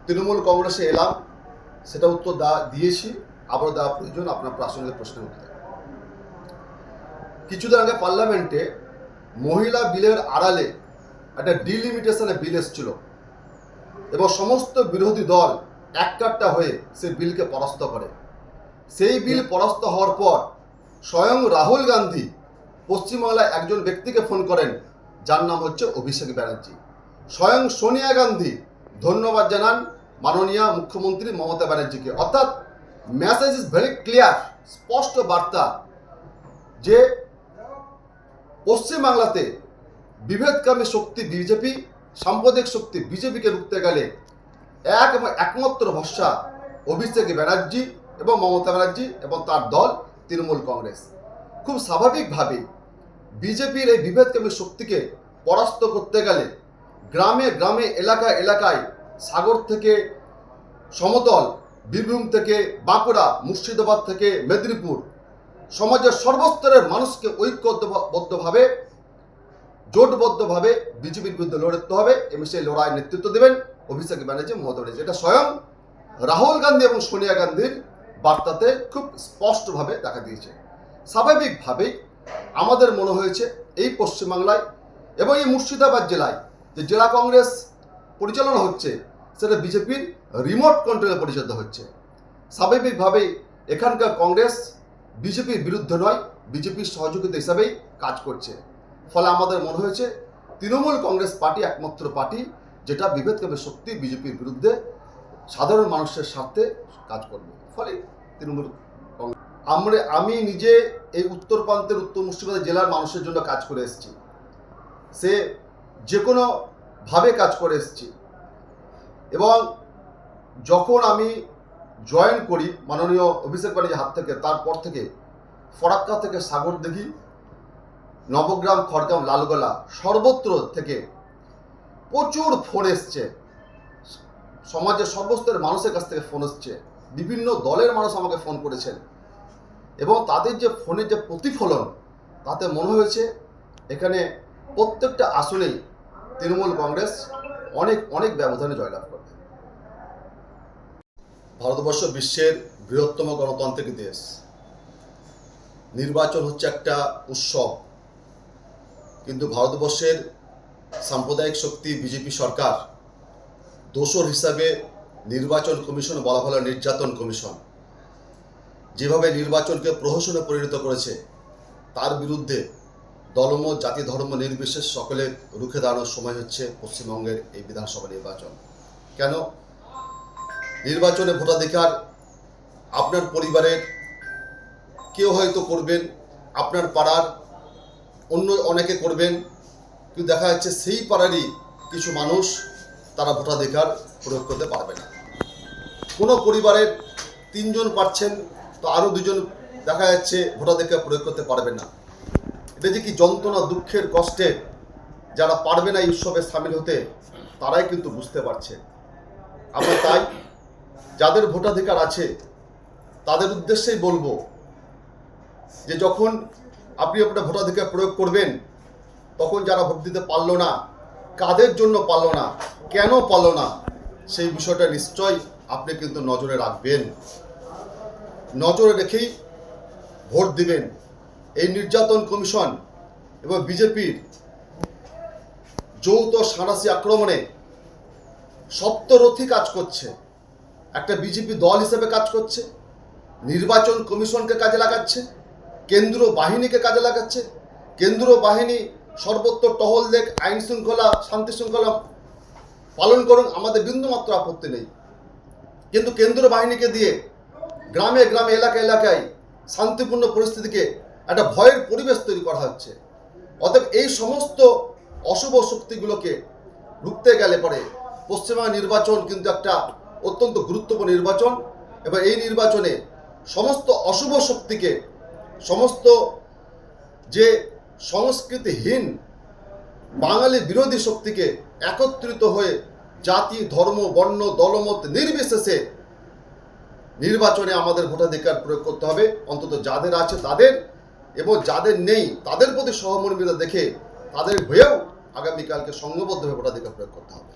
তৃণমূল কংগ্রেসে এলাম, সেটা উত্তর দিয়েছি, আবারও দেওয়া প্রয়োজন আপনার প্রাসঙ্গিক প্রশ্নের উত্তরে। কিছুদিন আগে পার্লামেন্টে মহিলা বিলের আড়ালে একটা ডিলিমিটেশনের বিল এসেছিল এবং সমস্ত বিরোধী দল এককাট্টা হয়ে সেই বিলকে পরাস্ত করে। সেই বিল পরাস্ত হওয়ার পর স্বয়ং রাহুল গান্ধী পশ্চিমবাংলায় একজন ব্যক্তিকে ফোন করেন, যার নাম হচ্ছে অভিষেক ব্যানার্জি। স্বয়ং সোনিয়া গান্ধী ধন্যবাদ জানান মাননীয় মুখ্যমন্ত্রী মমতা ব্যানার্জিকে। অর্থাৎ মেসেজ ইজ ভেরি ক্লিয়ার, স্পষ্ট বার্তা যে পশ্চিমবাংলাতে বিভেদকামী শক্তি বিজেপি, সাম্প্রদায়িক শক্তি বিজেপিকে রুখতে গেলে একমাত্র ভরসা অভিষেক ব্যানার্জি এবং মমতা ব্যানার্জি এবং তার দল তৃণমূল কংগ্রেস। খুব স্বাভাবিকভাবেই বিজেপির এই বিভেদকামী শক্তিকে পরাস্ত করতে গেলে গ্রামে গ্রামে এলাকায় এলাকায়, সাগর থেকে সমতল, বীরভূম থেকে বাঁকুড়া, মুর্শিদাবাদ থেকে মেদিনীপুর, সমাজের সর্বস্তরের মানুষকে ঐক্যবদ্ধভাবে, জোটবদ্ধভাবে বিজেপির বিরুদ্ধে লড়তে হবে এবং সেই লড়াইয়ের নেতৃত্ব দেবেন অভিষেক ব্যানার্জি, মমতা ব্যানার্জি। এটা স্বয়ং রাহুল গান্ধী এবং সোনিয়া গান্ধীর বার্তাতে খুব স্পষ্টভাবে দেখা দিয়েছে। স্বাভাবিকভাবেই আমাদের মনে হয়েছে এই পশ্চিমবাংলায় এবং এই মুর্শিদাবাদ জেলায় যে জেলা কংগ্রেস পরিচালনা হচ্ছে, সেটা বিজেপির রিমোট কন্ট্রোলে পরিচালিত হচ্ছে। স্বাভাবিকভাবেই এখানকার কংগ্রেস বিজেপির বিরুদ্ধে নয়, বিজেপির সহযোগিতা হিসাবেই কাজ করছে। ফলে আমাদের মনে হয়েছে তৃণমূল কংগ্রেস পার্টি একমাত্র পার্টি যেটা বিভেদকামী শক্তি বিজেপির বিরুদ্ধে সাধারণ মানুষের স্বার্থে কাজ করবে। ফলে তৃণমূল কংগ্রেস, আমি নিজে এই উত্তর প্রান্তের উত্তর মুর্শিদাবাদ জেলার মানুষের জন্য কাজ করে এসেছি, সে যে কোনোভাবে কাজ করে এসেছি। এবং যখন আমি জয়েন করি মাননীয় অভিষেক ব্যানার্জির হাত থেকে, তারপর থেকে ফরাক্কা থেকে সাগরদিঘি, নবগ্রাম, খড়গ্রাম, লালগোলা, সর্বত্র থেকে প্রচুর ফোন এসছে, সমাজের সর্বস্তরের মানুষের কাছ থেকে ফোন এসছে, বিভিন্ন দলের মানুষ আমাকে ফোন করেছেন এবং তাদের যে ফোনের যে প্রতিফলন, তাতে মনে হয়েছে এখানে প্রত্যেকটা আসনেই তৃণমূল কংগ্রেস অনেক অনেক ব্যবধানে জয়লাভ করবে। ভারতবর্ষ বিশ্বের বৃহত্তম গণতান্ত্রিক দেশ। নির্বাচন হচ্ছে একটা উৎসব, কিন্তু ভারতবর্ষের সাম্প্রদায়িক শক্তি বিজেপি সরকার দোসর হিসাবে নির্বাচন কমিশন বলা হলো নির্যাতন কমিশন, যেভাবে নির্বাচনকে প্রহসনে পরিণত করেছে, তার বিরুদ্ধে দলমত, জাতি, ধর্ম নির্বিশেষে সকলে রুখে দাঁড়ানোর সময় হচ্ছে পশ্চিমবঙ্গের এই বিধানসভা নির্বাচন। কেন? নির্বাচনে ভোটাধিকার আপনার পরিবারের কেউ হয়তো করবেন, আপনার পাড়ার অন্য অনেকে করবেন, কিন্তু দেখা যাচ্ছে সেই পাড়ারই কিছু মানুষ তারা ভোটাধিকার প্রয়োগ করতে পারবে না। কোনো পরিবারের 3 জন পাচ্ছেন, তো আরও 2 জন দেখা যাচ্ছে ভোটাধিকার প্রয়োগ করতে পারবে না। এটা যে কি যন্ত্রণা, দুঃখের, কষ্টে যারা পারবে না এই উৎসবে সামিল হতে, তারাই কিন্তু বুঝতে পারছে। আমরা তাই যাদের ভোটাধিকার আছে তাদের উদ্দেশ্যেই বলবো যে যখন আপনি আপনার ভোটাধিকার প্রয়োগ করবেন, তখন যারা ভোট দিতে পারলো না, কাদের জন্য পারলো না, কেন পারলো না, সেই বিষয়টা নিশ্চয়ই আপনি কিন্তু নজরে রাখবেন। নজরে রেখেই ভোট দিবেন। এই নির্যাতন কমিশন এবং বিজেপির যৌথ সাঁড়াশি আক্রমণে সপ্তরথী কাজ করছে। একটা বিজেপি দল হিসেবে কাজ করছে, নির্বাচন কমিশনকে কাজে লাগাচ্ছে, কেন্দ্রীয় বাহিনীকে কাজে লাগাচ্ছে। কেন্দ্রীয় বাহিনী সর্বত্র টহল দেখ, আইন শৃঙ্খলা, শান্তি শৃঙ্খলা পালন করুন, আমাদের বিন্দুমাত্র আপত্তি নেই। কিন্তু কেন্দ্রীয় বাহিনীকে দিয়ে গ্রামে গ্রামে, এলাকায় এলাকায় শান্তিপূর্ণ পরিস্থিতিকে একটা ভয়ের পরিবেশ তৈরি করা হচ্ছে। অতএব এই সমস্ত অশুভ শক্তিগুলোকে রুখতে গেলে পরে পশ্চিমবঙ্গ নির্বাচন কিন্তু একটা অত্যন্ত গুরুত্বপূর্ণ নির্বাচন এবং এই নির্বাচনে সমস্ত অশুভ শক্তিকে, সমস্ত যে সংস্কৃতিহীন বাঙালি বিরোধী শক্তিকে একত্রিত হয়ে জাতি, ধর্ম, বর্ণ, দলমত নির্বিশেষে নির্বাচনে আমাদের ভোটাধিকার প্রয়োগ করতে হবে। অন্তত যাদের আছে তাদের, এবং যাদের নেই তাদের প্রতি সহমর্মিতা দেখে তাদের হয়েও আগামীকালকে সংঘবদ্ধভাবে ভোটাধিকার প্রয়োগ করতে হবে।